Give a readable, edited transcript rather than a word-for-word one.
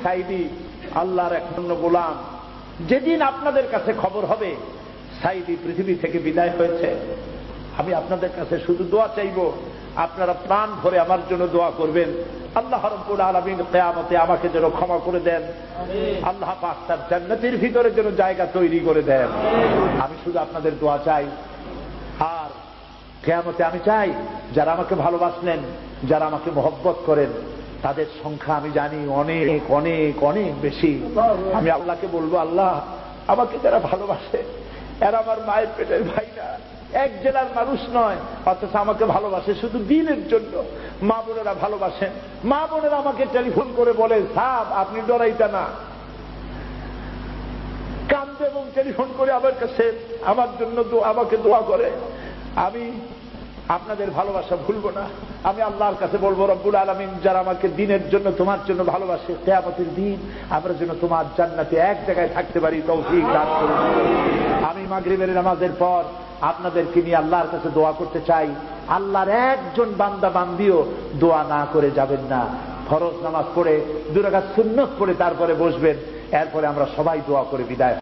সাইদি আল্লাহর এক অন্য গোলাম। যেদিন আপনাদের কাছে খবর হবে সাইদি পৃথিবী থেকে বিদায় হয়েছে, আমি আপনাদের কাছে শুধু দোয়া চাইব, আপনারা প্রাণ ভরে আমার জন্য দোয়া করবেন। আল্লাহ রাব্বুল আলামিন কিয়ামতে আমাকে যেন ক্ষমা করে দেন, আল্লাহ পাক তার জান্নাতের ভিতরে যেন জায়গা তৈরি করে দেন। আমি শুধু আপনাদের দোয়া চাই। আর কিয়ামতে আমি চাই যারা আমাকে ভালোবাসলেন, যারা আমাকে মহব্বত করেন, তাদের সংখ্যা আমি জানি অনেক অনেক অনেক বেশি। আমি আল্লাহকে বলবো, আল্লাহ আমাকে যারা ভালোবাসে এরা আমার মায়ের পেটের ভাই না, এক জেলার মানুষ নয়, অথচ আমাকে ভালোবাসে শুধু দিনের জন্য। মা বোনেরা ভালোবাসেন, মা বোনেরা আমাকে টেলিফোন করে বলে, সাহেব আপনি ডরাইতা না, কান্দে এবং টেলিফোন করে আমার কাছে আমার জন্য আমাকে দোয়া করে। আমি আপনাদের ভালোবাসা ভুলবো না। আমি আল্লাহর কাছে বলবো, রব্বুল আলামিন যারা আমাকে দিনের জন্য তোমার জন্য ভালোবাসে, কিয়ামতের দিন আমরা যেন তোমার জান্নাতে এক জায়গায় থাকতে পারি, তৌফিক দান করুন। আমি মাগরিবের নামাজের পর আপনাদেরকে নিয়ে আল্লাহর কাছে দোয়া করতে চাই। আল্লাহর একজন বান্দা বান্দিও দোয়া না করে যাবেন না। ফরজ নামাজ পড়ে 2 রাকাত সুন্নত পড়ে তারপরে বসবেন, এরপরে আমরা সবাই দোয়া করে বিদায়।